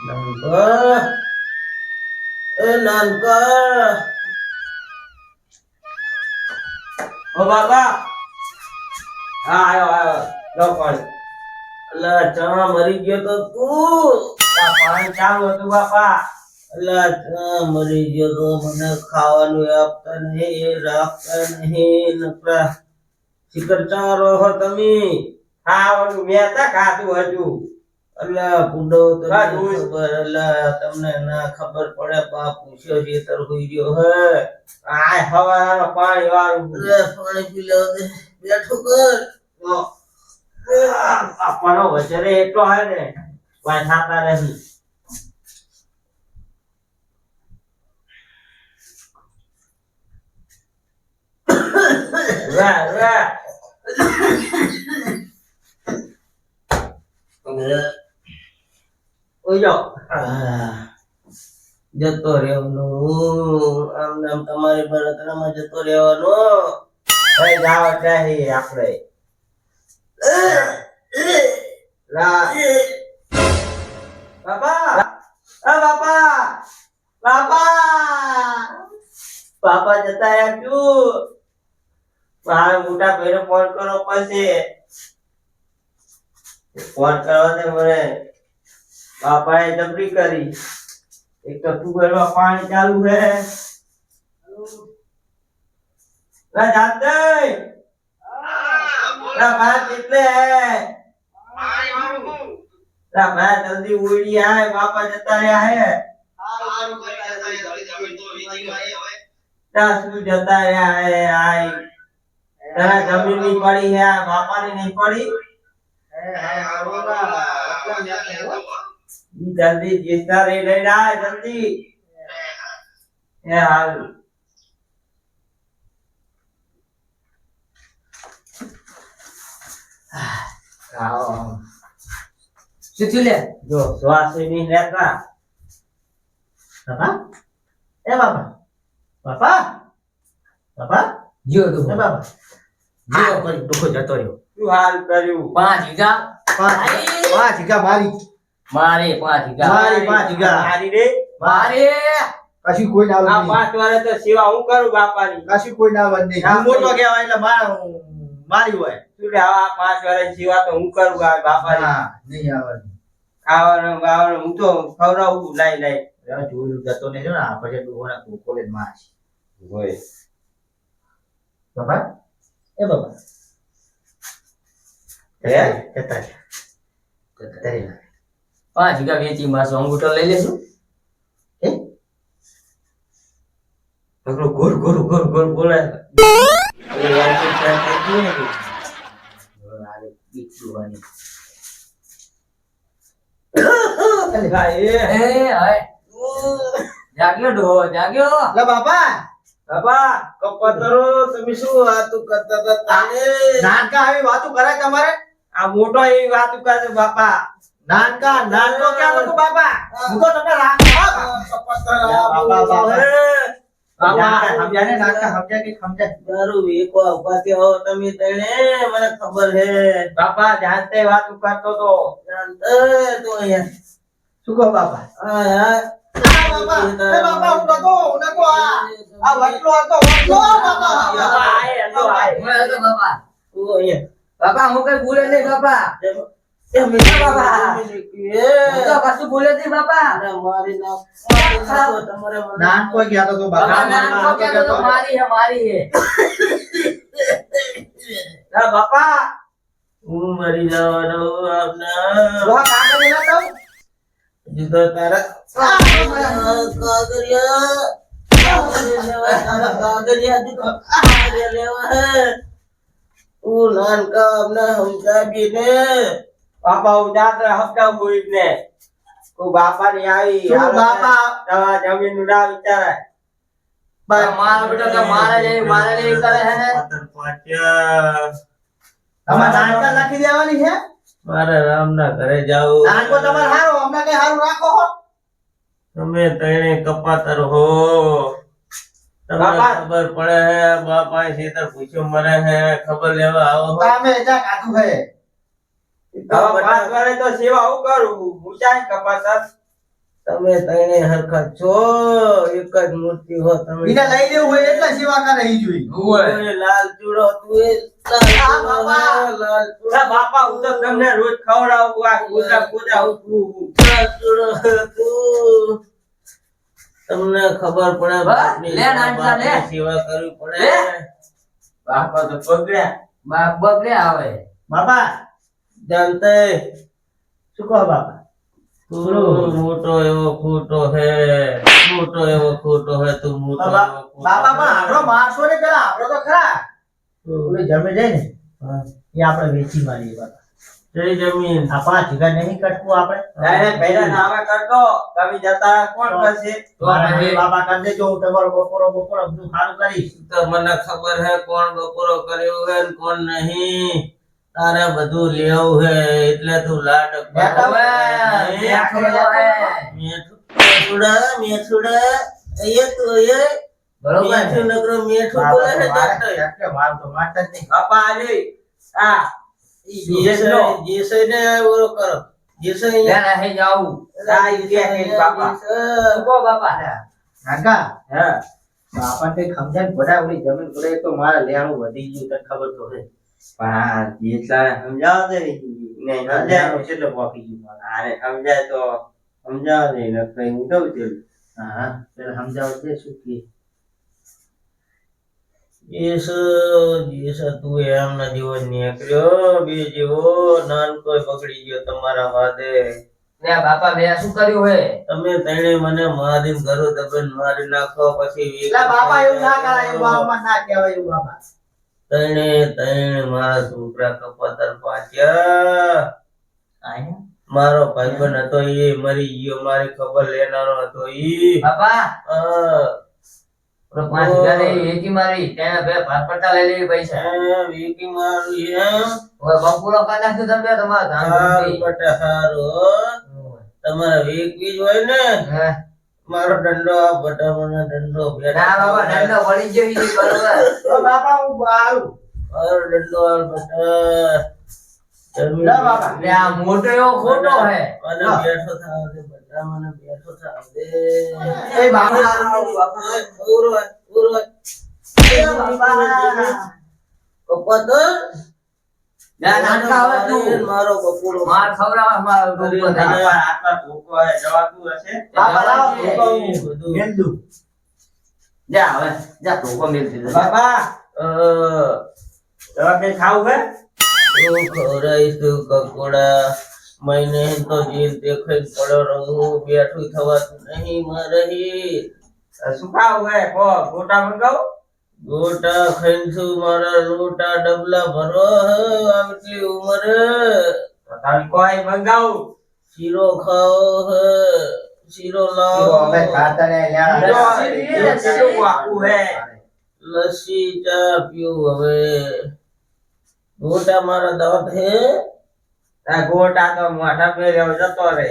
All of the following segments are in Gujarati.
નાનકા નાનકા ઓ બાપા હા આયો લો પાણી અલા ચા મરી ગયો તો તું આ પાણી ચાલુ હતું બાપા અલા ચા મરી ગયો તો મને ખાવાનું આપતા નહીં રાખતા નહીં નકરા શિખર ચારો હો તમે ખાવાનું મેં તો ખાધું હતું અલા પુડો તો હા, ખબર અલા તમને ના ખબર પડે બાપ પૂછ્યો છે તર હોઈ ગયો હે આ હવાના પાણી વાળું અલા પાણી પી લો દે બેઠો કર આપણો વજરે એટલો હે ને વાય થાતા નહીં વાહ વાહ ઓયો જતો રહેવાનો આમ નામ તમારી બળતરામાં જતો રહેવાનો ભાઈ જાવ ચાહી આપણે લા બાપા આ બાપા બાપા બાપા જતા રહ્યા ક્યું મારા મોટા ભાઈને ફોન કરો પછી ફોન કરવાને મને બાપાએ જબરી કરી એક તો ટ્યુબવેલમાં પાણી ચાલુ હે ના જાતે ના ભાઈ કેટલે હે ના ભાઈ જલ્દી ઉડી આય બાપા જતા રહ્યા હે ના શું જતા રહ્યા હે આય તારા જમીન ની પડી હે બાપાની નહીં પડી જલ્દી જીસા રે લઈ આય જલ્દી એ હાલ આવો શું થયું લે? જો શ્વાસ નહીં લેતા બાપા એ બાપા બાપા બાપા જીઓ તો એ બાપા જીવો કરી ડોકો જતો રહ્યો શું હાલ કર્યું 5 વીઘા પાંચ વીઘા મારી મારે 5 વીઘા મારી 5 વીઘા હારી રે મારે કશું કોઈ ના આ આવે 5 વર્ષ તો સેવા હું કરું બાપાની કશું કોઈ ના આવે નહીં હું મોટો કહેવાય એટલે મારી હોય શું રે આવા 5 વર્ષ સેવા તો હું કરું બાપાની હા નહીં આવે ખાવાનું બાવાનું હું તો ખવડાવું લાઈ લાઈ જોયું જતો નહીં જો ને આ પછી ડોહોના કોલેજ માં હોય બાપા એ બાપા હે જતા રહ્યા. 5 વીઘા વેચી માસો અંગૂઠો લઈ લેશું નકરો ગોર ગોર ગોર ગોર બોલે જાગ્યો ડો જાગ્યો લે બાપા બાપા કપતરો તમે શું વાતું કરતા હતા તાને નાનકા આવી વાતો કરે તમારે આ મોટો એવી વાતું કરે બાપા નાનકા નાનકો ક્યાં હતો બાપા હું તો તમને બાપા સમજ્યા ને નાનકા સમજ્યા કે સમજ્યા દારૂ વેકવા ઉભા થયા હો તમે તણે મને ખબર હે બાપા જાતે વાતું કરતો તો જાણતે તો અહીંયા શું કહો બાપા હા બાપા હું નતો આ વટલો હતો વટલો બાપા આય તો આય બાપા તું અહીંયા બાપા હું કઈ ભૂલે નહીં બાપા એ મીઠા બાપા. બાપા હું તો કશું ભૂલે નહીં બાપા મારી ના તમારે નાનકો ગયા તો બાપા બાપા નાનકો કહેતો તો મારી હે ના બાપા હું મરી જવાનો આપના કાકા લેવા તો જુદો તારા બાપા હું જાતે હપ્તા બોલી ને બાપા ની આવી શું બાપા? દવા જમીન નું ના વિચારે મારા બેટા તો મારે નહીં કરે હે ને તમારે નાનકા લખી દેવાની છે મારે રામ ના ઘરે જાવ નાનકો તમારે હારો હમણાં કઈ હારું રાખો હો તમે તણે કપાતર હો તમને ખબર પડે હે બાપા ખેતર પૂછ્યો મરે હે ખબર લેવા આવો તમે જા કાતું હે હવે 5 વર્ષે તો સેવા હું કરું હું ચાય કપાસ તમે તઈને હરખા છો, એક જ મૂર્તિ હો તમે. એને લઈ લેવું હોય એટલે સેવા કરે ઈ જોઈ. તું લાલ ચૂડો, તું એ લાલ ચૂડો, બાપા હું તો તમને રોજ ખવડાવું આ પૂજા પૂજા હું લાલ ચૂડો તું. તમને ખબર પડે બાપની લે નાનકા લે. સેવા કરવી પડે. બાપા તો પગડ્યા બાપ બગડ્યા આવે. બાપા જાનતે શું કહો બાપા? તું મોટો એવો ખોટો હે, મોટો એવો ખોટો હે, તું મોટો એવો ખોટો બાપા પણ હે. આપણો માણસો ને પેલા આપણો તો ખરા. તું ઓલી જમે જાય ને હા. એ આપણે વેચી મારીએ બાપા. જય જમીન આ 5 વીઘા નહીં કટવું આપણે. ડાયરેક્ટ પહેલા નામે કરતો તમે જતા કોણ કરશે તો પછી બાપા કરી દેજો, હું તમારો બપોરો બધું સારું કરીશ. તો મને ખબર હે કોણ બપોરો કર્યો હે ને કોણ નહીં. તારે બધું લેવું હે એટલે તું લાડ મેઠુડા અહીંયા તું અહીંયા મેઠું નગરો મેઠું બોલે છે જાતે. મારું તો માતા જ નહીં. બાપા આજે આ જેસે ને ઓરો કરો જેસે લે નહીં જાવું. આ ઈ કે બાપા શું કહો બાપા? કાકા હા બાપા તે સમજાય ને બધા ઓલી જમીન પડે તો મારે લેવાનું વધી ગયું તને ખબર તો હે. પણ જેટલા સમજાવો દે ને સમજાય લેવાનું કેટલો પોકી ગયું મારે. આને સમજાય તો સમજાવો દે ને કઈ હું કહું છું હા પેલા સમજાવ દે શું કે. જેસે તું એમના જીવો નીકળ્યો બે જીવો નાનકો પકડી ગયો તમારા વાદે. લે બાપા મેં શું કર્યું હે? તમે તણે મને મારીને ઘરો દબન મારી નાખો પછી એટલે બાપા એવું ના કરાય, એવું બાપા ના કહેવાય એવું બાપા. તણે મારા છોકરા કપાતર પાછ્યા. મારો ભાઈબંધ હતો એ મરી ગયો, મારી ખબર લેનારો હતો ઈ. બાપા હા. ઓલો 5 વીઘા લઈ વેચી મારી તેને બે ભાગ પડતા લઈ લેવી પૈસા. વીકી મારું એમ હવે બપોરો કરી નાખ્યું તમે તમારા ધાન હારું ધૂમથી. બટા હારું. તમારે વીક બીજ હોય ને હે? મારો દંડો આ બટા મને દંડો ના બાપા દંડો વળી ગયો ઈ બરોબર. તો બાપા હું આવું. મારો દંડો આ બટા જમીન ના બાપા. લે આ મોટો એવો ખોટો હે. મને બેઠો થાવ દે બટા, મને બેઠો થાવ દે. એ બાપા ઉરો ઉરો કપાતર લે નાનકા હવે તું મારો બપોરો માર ખવડાવ મારો રૂપ બધા. આટલા ભૂકો હે જવાતું હશે બાપા લાવો એ ભૂકો હું બધું. મેલ દઉં. જા હવે જા ટોકો મેલ દીધો. બાપા દવા કઈ ખાવું હે તું ખવડાવીશ તું કકોડા. મહિને તો જેલ દેખાઈ પડ્યો રહું, બેઠું થવાતું નહીં મારે. શું ખાવું હે કો ગોટા મંગાવો ગોટા ખાઈશું મારા લોટા ડબલા ભરો હે આટલી ઉંમરે. તારી કોઈ મંગાવું શીરો ખાઓ હે, શીરો લાવો. અમે ખાતા ને લ્યા. શીરો આખું હે લસ્સી ચા પીવું હવે. ગોટા મારા દાંત હે. આ ગોટા તો મોઢા પે જતો રે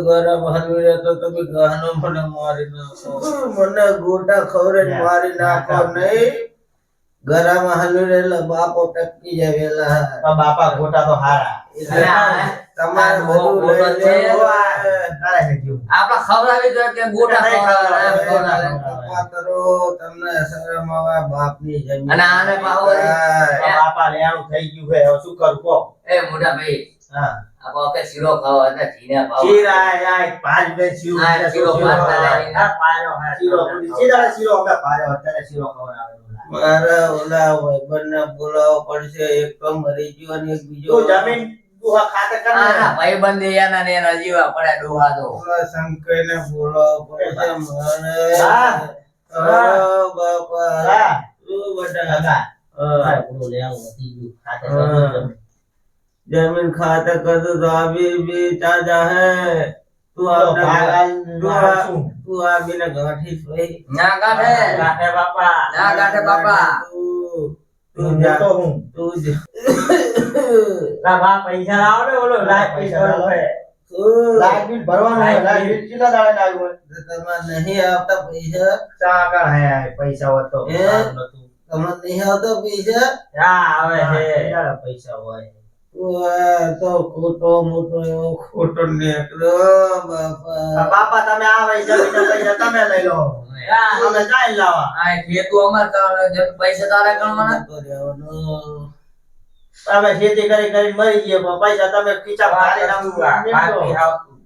ગરમ હલવી રહે તો તમે ગહનો મને મારી નાખો. મને ગોટા ખવરે મારી નાખો નહીં. ગરમ હલવી રહે એટલે બાપો ટપકી જાય વેલા. તો બાપા ગોટા તો હારા. એટલે અરે તમારે આ બધું ગોટો લઈ છે. લેવું. તારે હે જીવ. આપડા ખવડાવી દો કે ગોટા ખવડાવે. કપાતરો તમને શરમ આવે બાપની જમીન. અને આને પાવો રે. તો બાપા લેવાનું થઈ ગયું હે, હવે શું કરું કો? એ મોટા ભાઈ હા આ બાપે શીરો ખાવો એટલે જીને ભાવ. શીરા આય 5 બે શીરો હા, શીરો પાછા લઈને. આ પાયો હે શીરો સીધા શીરો અમે પાડ્યો અત્યારે શીરો ખવડાવે. મારા ઓલા ભાઈબંધને બોલાવવો પડશે. એક તો મરી ગયો અને એક બીજો તું જમીન તું આ ખાતર કર ને. આના ભાઈબંધ એના ને એના જીવા પડે ડોહા તો. ઓલા શંકરને બોલાવવો પડશે મારે. હા. હા બાપા. હા. તું બેટા. કાકા હા. મારે પૂરું લેવું વધી ગયું ખાતર હા. કર. जमीन खाते कर दो तो अभी भी ताजा है. तू તો आपने ભાગાલ तू નાખશું. तू अभी ने गांठी सोई. ના કાઢે. ગાઠે બાપા ના કાઢે બાપા. तू तू હું जा જતો હું. तू जा લા બા પૈસા લાવો ને ઓલો લાઈટ પૈસા પૈસા લાવો. હે तू લાઈટ બિલ ભરવાનું હે. લાઈટ બિલ કેટલા દાડે લાગ્યું હે? तुम्हें नहीं आता पैसा. ચા આગળ હે પૈસા હોત તો એ? સારું નતું. तुम्हें नहीं आता पैसा. જા આવે હે કેટલા પૈસા હોય? વાહ, તો ખોટો મોટો એવો ખોટો નીકળ્યો બાપા. બાપા તમે આ ભાઈ જમીનના પૈસા તમે લઈ લો અમે જાય લાવા આ ખેતું અમાર કરવાનું છે, પૈસા તારા ગણવાના. તો રહેવાનું. તમે ખેતી કરી કરી મરી ગયા પણ પૈસા તમે ખીચા ભારે બાકી આવતું.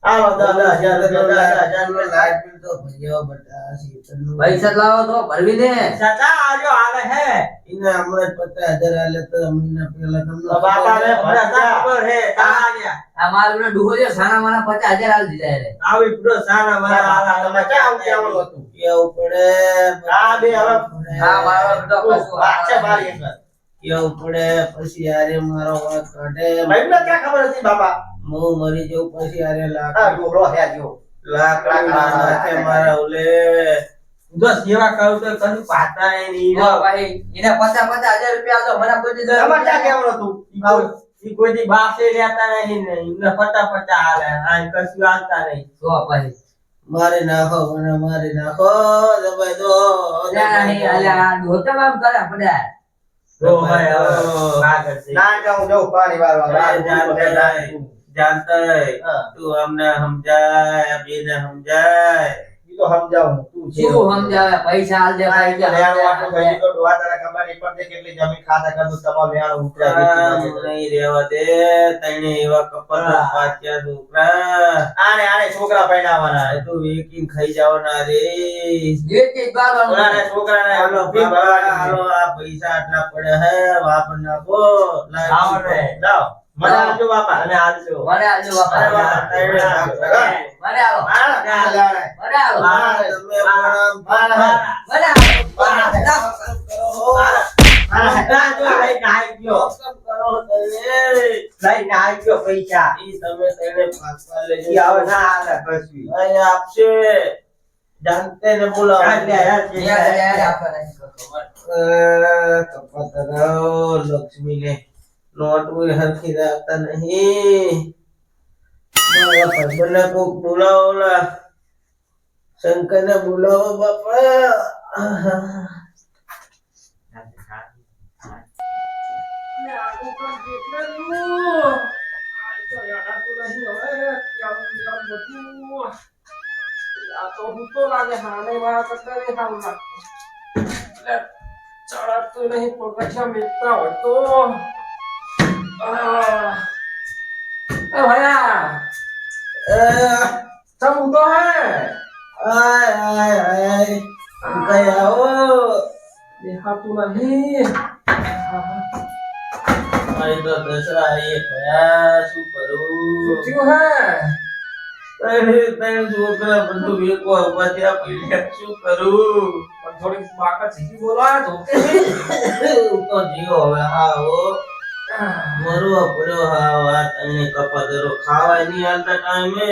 આવો 10,000 રૂપિયા 10,000 લાઈટ રૂપિયા બિલ તો ભર્યો બટા, શીતળનું. પૈસા લાવો તો ભરવી દે. સદા આવ્યો હાલે હે. એને હમણાં જ 50,000 આલે તો મહિના પહેલા તમને તો બાપાને મને તો ખબર હે તાળ્યા. આ મારો પેલો ડૂહો છે, સાના માના 50,000 આલી દીધા એને. આવી પૂરો સાના મારા હાલા તમે ક્યાં કેવું હતું કેવું પડે આ બે હવે હા, મારો બેટો કશું વાત છે મારી અંદર કેવું પડે પછી યારે મારો વાત કાઢે. મને ક્યાં ખબર હતી બાપા હું મરી જઉં પછી યારે આ લાખ ડોરો હે જો નાખે મારા ઓલે. જો સેવા કરું તો કશું પાતા નહીં જો ભાઈ એને 50,000 રૂપિયા આલો, મને કોઈ દી તમારે ક્યાં કેવું હતું ઈ કોઈ દી બાસે રહેતા નહીં ને એમને પતા હાલે આ કશું આલતા નહીં. જો ભાઈ મારી નાખો મને મારી નાખો દબાઈ દો અલ્યા નહીં, અલ્યા આ ડૂહો કેમ આમ કરે બધા? જો ભાઈ હવે આગળ છે. ના કે હું જઉં પાણી વાળવા जानता है हाँ। तू हमने समझाए अभी ने समझाए ઈ તો સમજાવું તું છે શું સમજાવે? પૈસા આલ દે, લેણું પૈસા આલ દે, આટલું થઈ ગયું, ડોહા તારા ખબર નહીં પડતી કેટલી જમીન ખાતા કરતું તમારું લેણું ઉતર્યા વેચી નાખ્યું. नहीं रेवा दे तने एवा कपल पाच्या डोकरा આને આને છોકરા પરણાવવાના तू वेकिन खाई जाओ ना रे વેચી જ ગાળવાનું. ઓલાને છોકરાને हालो ફી ભરવાની हालो आ पैसा आटला पड़े है वापर ना को લાવો ને. લાવ મને આપજો બાપા અને આલજો. મને આલજો બાપા. અરે બાપા, મને આલો. આ લેવડાય. મને આલો. તમે પ્રणाम મને આલો. આ જો લઈને આવી ગયો. કરો તને લઈને આવી ગયો પૈસા. ઈ તમે તને પાછા ઈ લેજો હવે ના હાલે કશું. ભાઈ આપશે जानते ने बोला યાર લે, યાર લે, યાર, યાર લે. યાર, कपतराओ लक्ष्मी ने नोट में हरखी रहता नहीं मारा परबना को बुलाओ ला शंकर ने बुलाओ बापा ચડાતો નહીં પગથિયા મેકતા હોય તો એ ભયા सब तो है आय आय आय गया हो देखा तू नहीं मारी तो दसरा ये भया शू करूं क्यों है तने तने छोकरा बंधु वेको उपाध्याय पीड़िया शू करूं पर थोड़ी बाका सीधी बोला तो तो जीव હવે હાવો મરવો પડ્યો હા વાત અને કપાદરો ખાવા નહીં આલતા ટાઈમે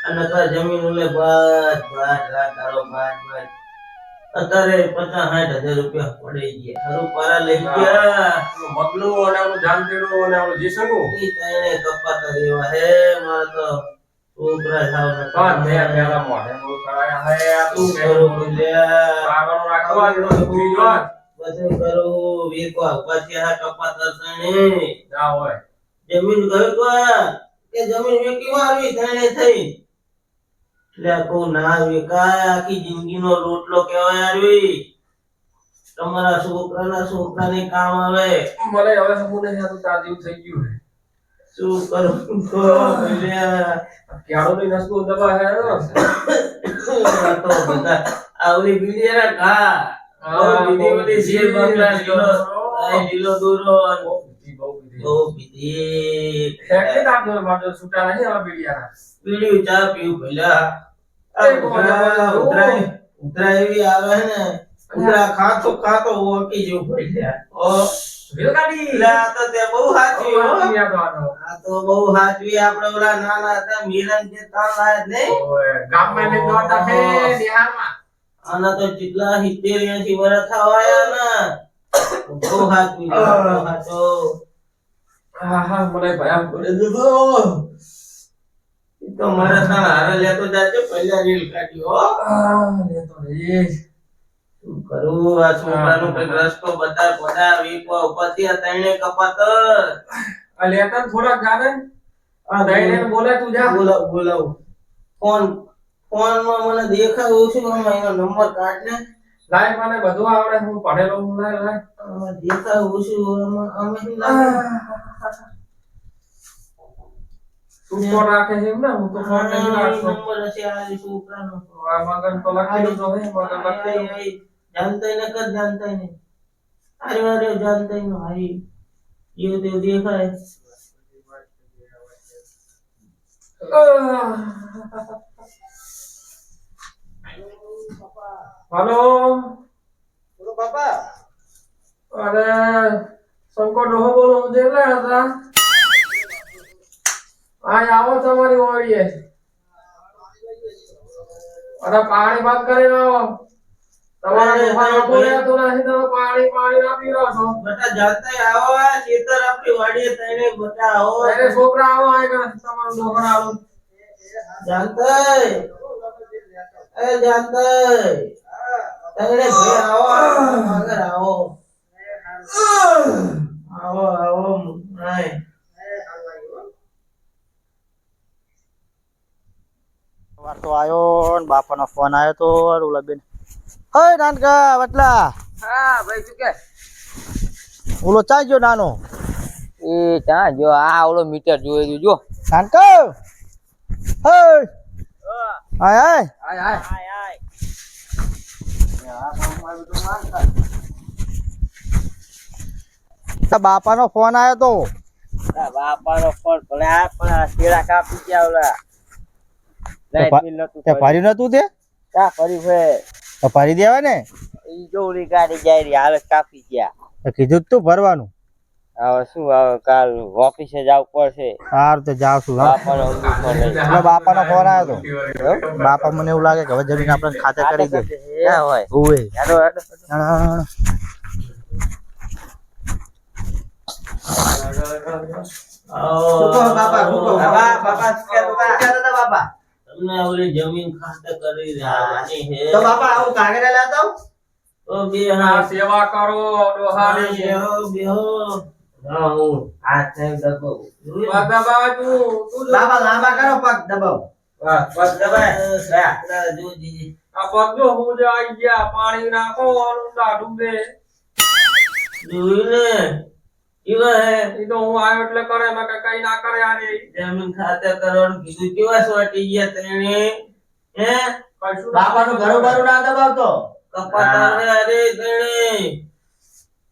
અને કા જમીન ઉલે બાદ બાદ રાતારો બાદ બાદ અત્યારે 50-60 હજાર રૂપિયા પડી ગયા હારું પારા લઈ ગયા મગલું અને આપણું જાનતેડું અને આપણું જેસંગું ઈ તને કપાતા રેવા હે મારે તો છોકરા થાવ ન પણ મેં પેલા મોઢે બહુ કરાયા હે આ તું શું કરું બોલ્યા આગળનો રાખવા જેનો છોકરી જોત બધું કરું વેકો ઉપાધ્યાય કપાતા તણે ના હોય જમીન ગયો તો કે જમીન વેકી વાવી તણે થઈ એટલે કો ના વેકાય આખી જિંદગીનો રોટલો કહેવાય આરવી તમારા છોકરાને કામ આવે મને હવે સમૂહ નહીં આતું તાર જેવું થઈ ગયું હે શું કરું તો બોલ્યા ક્યાડોની નસકો દબા હે આ તો બધા આવલી બીડીના ઘા બીડી બધી શેર બંગલા લીલો દૂરો બહુ બીડી ફેંકી નાખજો મારો છૂટા નહીં હવે બીડિયાના બીડી ચા પીવું પેલા ઉતરા એવી આવે ને ઉતરા ખાતો ખાતો ઓકી જેવું પડ્યા ઓ વેલકાડી એટલે આ તો તે બહુ સાચી હો દુનિયા તો આનો આ તો બહુ સાચી આપણે ઓલા નાના હતા મિલન જે તાણ લાય નહીં ઓય ગામમાં મેં દોડતા હે બિહારમાં આના તો જેટલા 70-80 વર્ષ થવાયા ને બહુ સાચી બહુ સાચો હા મને ભયા પડે દીધો તો મારા તાણ હારે લેતો જાજે પહેલા રીલ કાઢ્યો હો લેતો રે શું કરું આ છોકરાનો કઈક રસ્તો બતાવ બધા વીકો ઉપરથી આ તઈને કપાત આ લેતા થોડા જાને આ દઈને બોલે તું જા બોલાવ ફોન માં મને દેખાયું છે આમાં એનો નંબર કાઢ ને લાય મને બધું આવડે હું ભણેલો હું લાય આમાં દેખાયું છે આમાં શું લાગે તું ફોન રાખે છે એમ ને હું તો ફોન નહીં રાખતો નંબર છે આ છોકરાનો આ મગન તો લખેલું તો હે મગન લખેલું जानता ही नहीं जानता ही नहीं अरे अरे जानता ही नहीं भाई ये तो देखा है हेलो બોલો બાપા. अरे શંકર ડોહો બોલો હું જેટલા હતા આ આવો તમારી ઓળીએ અરે પાણી બંધ કરીને આવો તમારા ડોહાનો બોલ્યા તો નથી તમે પાણી ના પી રહ્યો છો बेटा जानता ही आओ खेतर अपनी वाड़ी तने बेटा आओ અરે છોકરા આવો આ કે તમારો ડોહા આવો जानता है अरे जानता है तगड़े भाई आओ अगर आओ आओ आओ नहीं વાર તો આયો ને બાપાનો ફોન આવ્યો તો ઓલા બેન. હે નાનકા વટલા, હા ભાઈ શું કે ઓલો ચાઈ ગયો નાનો. એ ત્યાં જો આ ઓલો મીટર જોઈ જો નાનકા હે આય આય આય આય બાપાનો ફોન આવ્યો તો. બાપાનો ફોન ભલે આ પણ આ શેરા કાપી ગયા ઓલા લાઈટ બિલ નતું તે ભર્યું નતું તે કા ફરી ફે તો ભરી દેવાય ને. ઈ જો ઓલી ગાડી જાય રહી હાલ કાપી ગયા તો કીધું જ તું ભરવાનું. હવે શું હવે કાલ ઓફિસે જવું પડશે સારું તો જાવ છું. હા બાપાનો ઊંધું ફોન લઈ એટલે બાપાનો ફોન આવ્યો તો. બાપા મને એવું લાગે કે હવે જમીન આપણે ખાતે કરી દે. ના હોય ઓવે હેડો હેડો बाबा तुमने ओली जमीन खाते કરી રહ્યા હે તો બાપા આવું કાગળ લાતો તો બે આ સેવા કરો ડોહાની બેહો બેહો હા હું આ થાય દબો બાબા તું બાપા લાંબા કરો પગ દબાવ. વાહ બસ દબાય જોજી આ પગલો હું જ આવી ગયા પાણી નાખો ઊંડા ડૂબે જોઈને ઈવા હે ઈ તો હું આવ્યો એટલે કરે મેં કઈ ના કરે આને જમીન ખાતે કરવાનું કીધું કેવા સોટી ગયા તને હે કશું બાપાનું ઘરું બરું ના દબાવતો. કપાતાને અરે તને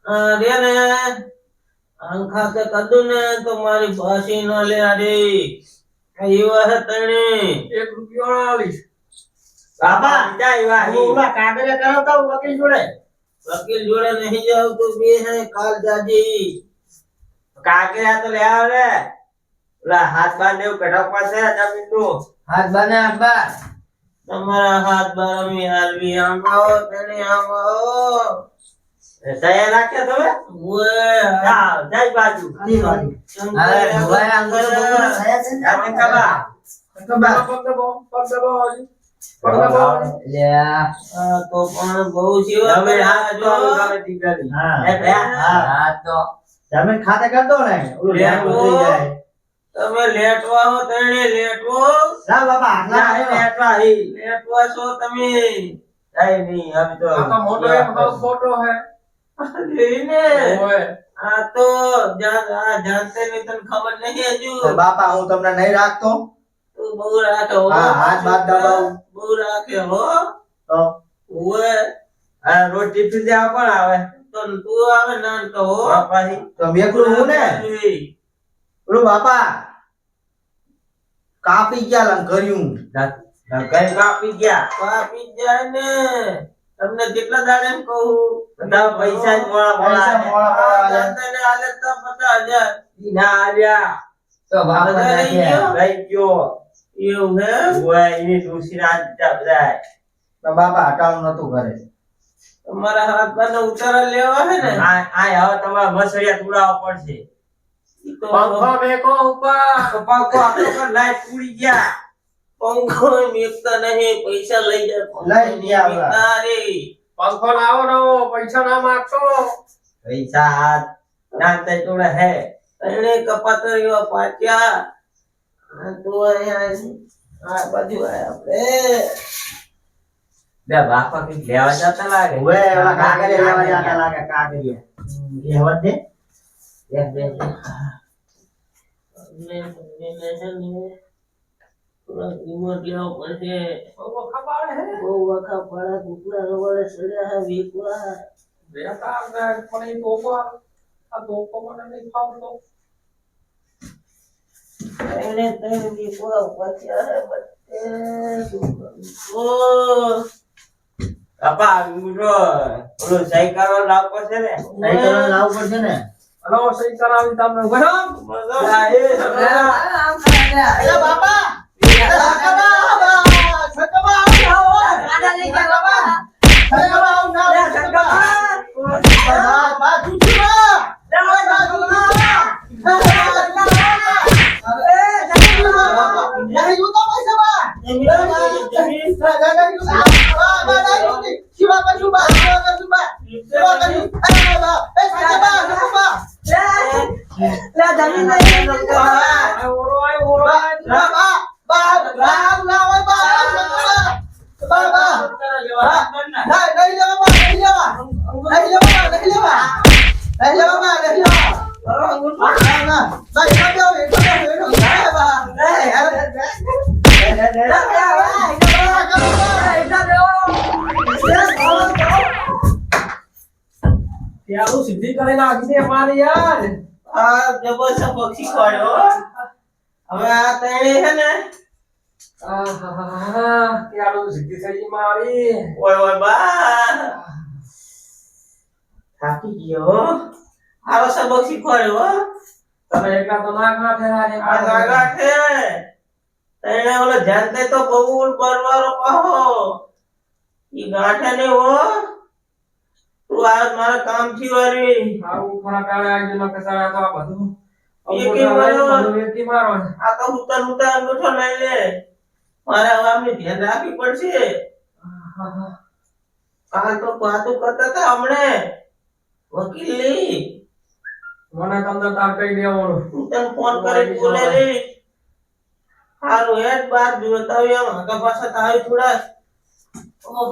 અરે ને આમ ખાતે કદું ને તો મારી ભાષી ન લે અરે ઈવા હે તને 1 રૂપિયો ના આલીશ બાબા જાય વા હું ઓલા કાગળ કરાવતા હું વકીલ જોડે. વકીલ જોડે નહીં જાવ તો બે હે કાલ જાજી કાગળિયા તો લે આવે ઓલા હાથ બાર ને એવું કઢાવ પાસે જમીન નું હાથ બાને હાથ બાર તમારા હાથ બારમી હાલવી આમ આવો તને આમ આવો તૈયાર રાખ્યા તમે ઓએ હા જઈ બાજુ આની બાજુ. અરે ભુવાય અંદર બપોર જામે કબા પગ દબાવો પગ દબાવો લે આ તો પણ બહુ જીવા તમે હાથ તો ગમે દીકરી હા. હા તો જમીન ખાતે કર દો ને. ઓલું લેવું થઈ જાય. તમે લેટવા હો તને લેટવો ના બાપા આટલા ના આવ્યો. લેટવા હી લેટવા છો તમે કઈ નહીં હવે તો આ તો મોટો એક ફોટો હે લેને ઓય આ તો જાનતે ની તને ખબર નહીં હજુ તો બાપા હું તમને નહીં રાખતો. તું બહુ રાખે હો હા, હાથ બાથ દબાવું. બહુ રાખે હો તો ઓએ આ રોજ ટિફિન દેવા કોણ આવે તો તું આવે ના તો હો બાપાજી તો મેકલું હું ને ઓલું બાપા કાપી ગયા લંગ કર્યું. કઈ કાપી ગયા કાપી જાય ને તમને કેટલા દાડે એમ કહું બધા પૈસા જ મોળા પૈસા મોળા મોળા મોળા જાય. જાનતે ને આલે તો 50,000 ના આવ્યા તો બાપા લઈ ગયો? લઈ ગયો એવું હે ઓય એની દુસરી રાત બધા તો બાપા હટાવું નતું ઘરે. તમારા હાથ પર ઉતારા લેવા હે ને આ હવે તમારા મસળિયા તોડાવવા પડશે ઈ તો પંખો મેકો ઉપર તો પંખો આપણો પર લાઈટ પૂરી ગયા પંખો મેકતા નહીં પૈસા લઈ જાય લઈ ગયા ઓલા. મેકતા રે પંખો લાવો નવો પૈસા ના માંગતો પૈસા હાથ જાણતે જોડે હે તને કપાતરીઓ પાચ્યા અને તું અહીંયા આ બાજુ આયા આપણે બે બાપા કઈ લેવા જતા લાગે ઓવે ઓલા કાગળિયા લેવા જાતા લાગે કાગળિયા એ હવત દે બે થોડા કિંમત લેવા પડશે બહુ વખા પડે કુકડા રવાડે સડ્યા હે વીકવા એને તને વીકવા પાચ્યા હે બધે બાપા મુજો ઓલો સહી કરો લાવવો છે ને સાયકલ લાવવું પડશે ને હલો સહી કરાવી તમને બરાબર અરે બાપા સિદ્ધિ કરી નાખી દે મારી યાર આ જબરજસ્ત પક્ષી ખોડ્યો હવે આ તણે છે ને ક્યાડું સિદ્ધિ થઈ મારી ઓય ઓય બા થાકી ગયો આવો સબક શીખવાડ્યો તમે એકલા તો ના કાઠે આ જાગા છે તણે ઓલો જાનતે તો બહુ પરવારો પાહો ઈ ગાંઠે ને હો તું આ મારા કામ થી વારી આવું ખરા કાળે આજે ન કસાડા તો આ બધું એકી મારો એકી મારો આ તો ઉતા અંગૂઠો લઈ લે મારે હવે આમને ધ્યાન રાખવી પડશે કાલ તો વાતું કરતા હતા હમણે વકીલની મને તમને તાર કહી દેવાનું હું તને ફોન કરી બોલે રે હારું હેડ બાર જોતાવી આમ આગા પાછા તો આવી થોડા ઓહો